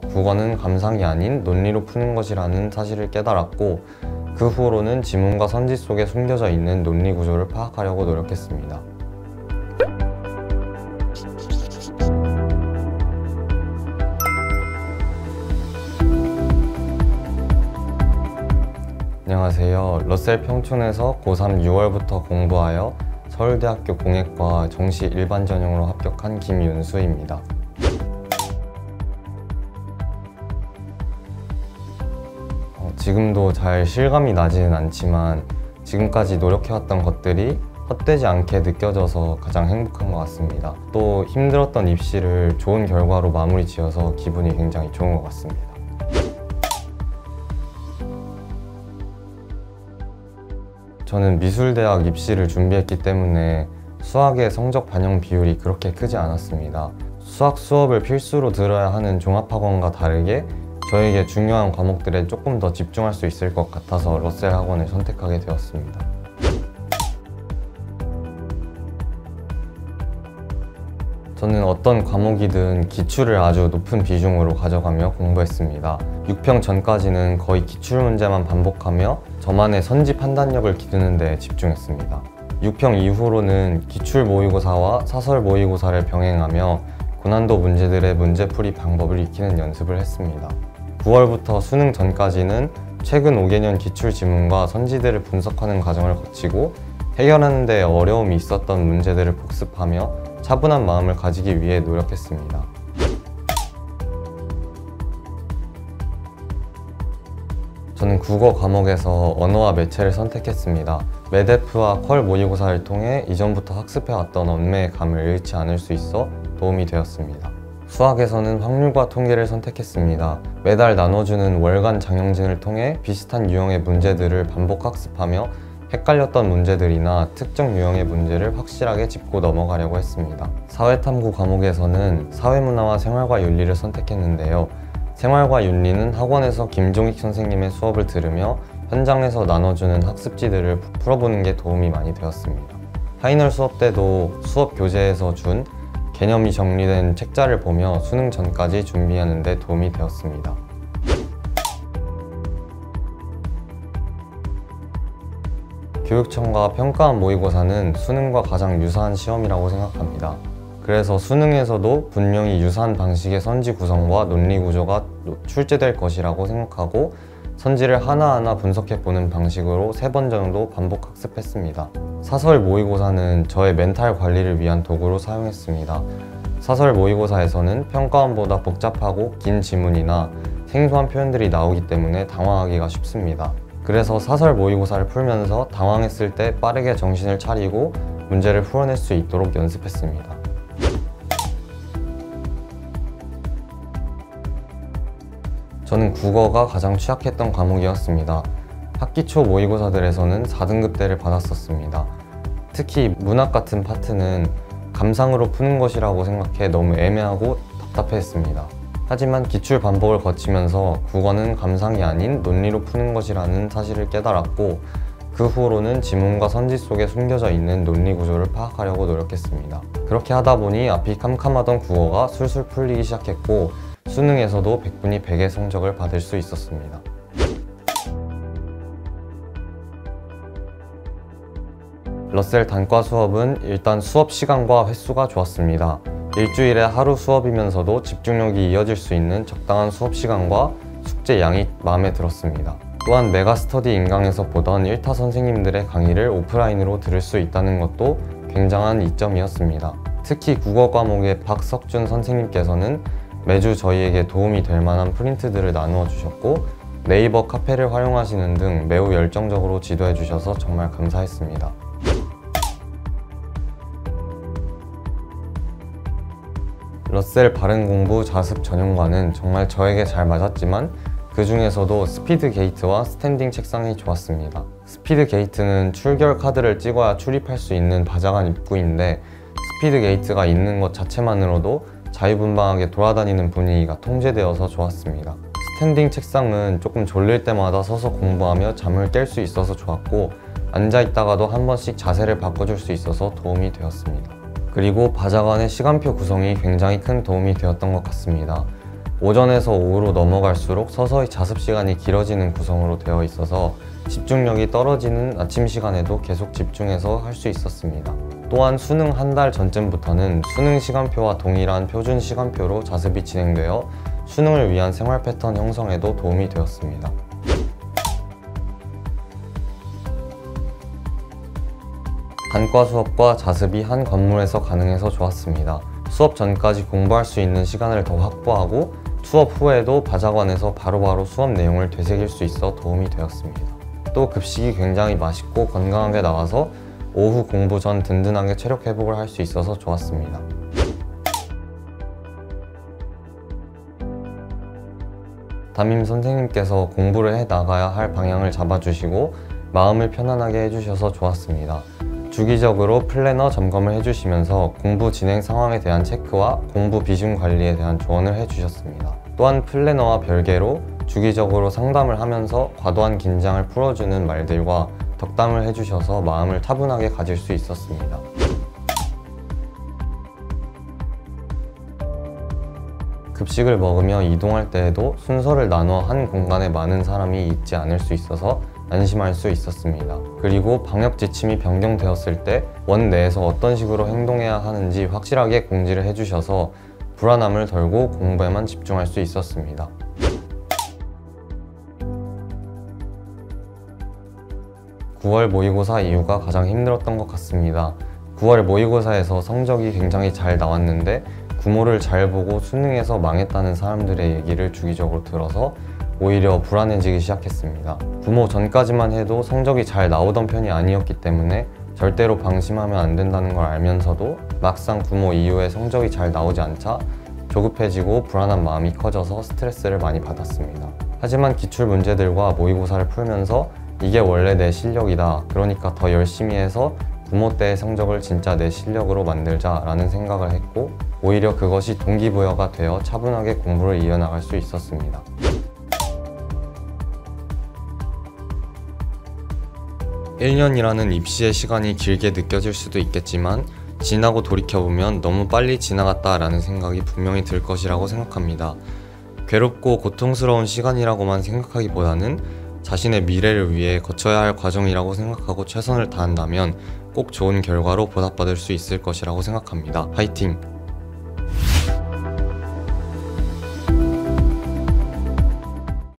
국어는 감상이 아닌 논리로 푸는 것이라는 사실을 깨달았고, 그 후로는 지문과 선지 속에 숨겨져 있는 논리 구조를 파악하려고 노력했습니다. 안녕하세요. 러셀 평촌에서 고3 6월부터 공부하여 서울대학교 공예과 정시 일반 전형으로 합격한 김윤수입니다. 지금도 잘 실감이 나지는 않지만 지금까지 노력해왔던 것들이 헛되지 않게 느껴져서 가장 행복한 것 같습니다. 또 힘들었던 입시를 좋은 결과로 마무리 지어서 기분이 굉장히 좋은 것 같습니다. 저는 미술대학 입시를 준비했기 때문에 수학의 성적 반영 비율이 그렇게 크지 않았습니다. 수학 수업을 필수로 들어야 하는 종합학원과 다르게 저에게 중요한 과목들에 조금 더 집중할 수 있을 것 같아서 러셀 학원을 선택하게 되었습니다. 저는 어떤 과목이든 기출을 아주 높은 비중으로 가져가며 공부했습니다. 6평 전까지는 거의 기출 문제만 반복하며 저만의 선지 판단력을 기르는 데 집중했습니다. 6평 이후로는 기출 모의고사와 사설 모의고사를 병행하며 고난도 문제들의 문제풀이 방법을 익히는 연습을 했습니다. 9월부터 수능 전까지는 최근 5개년 기출 지문과 선지들을 분석하는 과정을 거치고 해결하는 데 어려움이 있었던 문제들을 복습하며 차분한 마음을 가지기 위해 노력했습니다. 저는 국어 과목에서 언어와 매체를 선택했습니다. 매대프와 퀄 모의고사를 통해 이전부터 학습해왔던 언매의 감을 잃지 않을 수 있어 도움이 되었습니다. 수학에서는 확률과 통계를 선택했습니다. 매달 나눠주는 월간 장영진을 통해 비슷한 유형의 문제들을 반복 학습하며 헷갈렸던 문제들이나 특정 유형의 문제를 확실하게 짚고 넘어가려고 했습니다. 사회탐구 과목에서는 사회문화와 생활과 윤리를 선택했는데요. 생활과 윤리는 학원에서 김종익 선생님의 수업을 들으며 현장에서 나눠주는 학습지들을 풀어보는 게 도움이 많이 되었습니다. 파이널 수업 때도 수업 교재에서 준 개념이 정리된 책자를 보며 수능 전까지 준비하는 데 도움이 되었습니다. 교육청과 평가원 모의고사는 수능과 가장 유사한 시험이라고 생각합니다. 그래서 수능에서도 분명히 유사한 방식의 선지 구성과 논리 구조가 출제될 것이라고 생각하고 선지를 하나하나 분석해보는 방식으로 3번 정도 반복 학습했습니다. 사설 모의고사는 저의 멘탈 관리를 위한 도구로 사용했습니다. 사설 모의고사에서는 평가원보다 복잡하고 긴 지문이나 생소한 표현들이 나오기 때문에 당황하기가 쉽습니다. 그래서 사설 모의고사를 풀면서 당황했을 때 빠르게 정신을 차리고 문제를 풀어낼 수 있도록 연습했습니다. 저는 국어가 가장 취약했던 과목이었습니다. 학기 초 모의고사들에서는 4등급대를 받았었습니다. 특히 문학 같은 파트는 감상으로 푸는 것이라고 생각해 너무 애매하고 답답했습니다. 하지만 기출 반복을 거치면서 국어는 감상이 아닌 논리로 푸는 것이라는 사실을 깨달았고, 그 후로는 지문과 선지 속에 숨겨져 있는 논리 구조를 파악하려고 노력했습니다. 그렇게 하다 보니 앞이 캄캄하던 국어가 술술 풀리기 시작했고 수능에서도 100분이 100의 성적을 받을 수 있었습니다. 러셀 단과 수업은 일단 수업 시간과 횟수가 좋았습니다. 일주일에 하루 수업이면서도 집중력이 이어질 수 있는 적당한 수업 시간과 숙제 양이 마음에 들었습니다. 또한 메가스터디 인강에서 보던 1타 선생님들의 강의를 오프라인으로 들을 수 있다는 것도 굉장한 이점이었습니다. 특히 국어 과목의 박석준 선생님께서는 매주 저희에게 도움이 될 만한 프린트들을 나누어 주셨고 네이버 카페를 활용하시는 등 매우 열정적으로 지도해 주셔서 정말 감사했습니다. 러셀 바른공부 자습 전용과는 정말 저에게 잘 맞았지만 그 중에서도 스피드 게이트와 스탠딩 책상이 좋았습니다. 스피드 게이트는 출결 카드를 찍어야 출입할 수 있는 바자간 입구인데 스피드 게이트가 있는 것 자체만으로도 자유분방하게 돌아다니는 분위기가 통제되어서 좋았습니다. 스탠딩 책상은 조금 졸릴 때마다 서서 공부하며 잠을 깰 수 있어서 좋았고 앉아있다가도 한 번씩 자세를 바꿔줄 수 있어서 도움이 되었습니다. 그리고 바자간의 시간표 구성이 굉장히 큰 도움이 되었던 것 같습니다. 오전에서 오후로 넘어갈수록 서서히 자습 시간이 길어지는 구성으로 되어 있어서 집중력이 떨어지는 아침 시간에도 계속 집중해서 할 수 있었습니다. 또한 수능 한 달 전쯤부터는 수능 시간표와 동일한 표준 시간표로 자습이 진행되어 수능을 위한 생활 패턴 형성에도 도움이 되었습니다. 단과 수업과 자습이 한 건물에서 가능해서 좋았습니다. 수업 전까지 공부할 수 있는 시간을 더 확보하고 수업 후에도 바자관에서 바로바로 수업 내용을 되새길 수 있어 도움이 되었습니다. 또 급식이 굉장히 맛있고 건강하게 나와서 오후 공부 전 든든하게 체력 회복을 할 수 있어서 좋았습니다. 담임 선생님께서 공부를 해 나가야 할 방향을 잡아주시고 마음을 편안하게 해주셔서 좋았습니다. 주기적으로 플래너 점검을 해주시면서 공부 진행 상황에 대한 체크와 공부 비중 관리에 대한 조언을 해주셨습니다. 또한 플래너와 별개로 주기적으로 상담을 하면서 과도한 긴장을 풀어주는 말들과 덕담을 해주셔서 마음을 차분하게 가질 수 있었습니다. 급식을 먹으며 이동할 때에도 순서를 나눠 한 공간에 많은 사람이 있지 않을 수 있어서 안심할 수 있었습니다. 그리고 방역 지침이 변경되었을 때 원 내에서 어떤 식으로 행동해야 하는지 확실하게 공지를 해주셔서 불안함을 덜고 공부에만 집중할 수 있었습니다. (9월) 모의고사 이후가 가장 힘들었던 것 같습니다. 9월 모의고사에서 성적이 굉장히 잘 나왔는데 구모를 잘 보고 수능에서 망했다는 사람들의 얘기를 주기적으로 들어서 오히려 불안해지기 시작했습니다. 구모 전까지만 해도 성적이 잘 나오던 편이 아니었기 때문에 절대로 방심하면 안 된다는 걸 알면서도 막상 구모 이후에 성적이 잘 나오지 않자 조급해지고 불안한 마음이 커져서 스트레스를 많이 받았습니다. 하지만 기출 문제들과 모의고사를 풀면서 이게 원래 내 실력이다, 그러니까 더 열심히 해서 구모 때의 성적을 진짜 내 실력으로 만들자 라는 생각을 했고 오히려 그것이 동기부여가 되어 차분하게 공부를 이어나갈 수 있었습니다. (1년이라는) 입시의 시간이 길게 느껴질 수도 있겠지만 지나고 돌이켜보면 너무 빨리 지나갔다 라는 생각이 분명히 들 것이라고 생각합니다. 괴롭고 고통스러운 시간이라고만 생각하기보다는 자신의 미래를 위해 거쳐야 할 과정이라고 생각하고 최선을 다한다면 꼭 좋은 결과로 보답받을 수 있을 것이라고 생각합니다. 화이팅!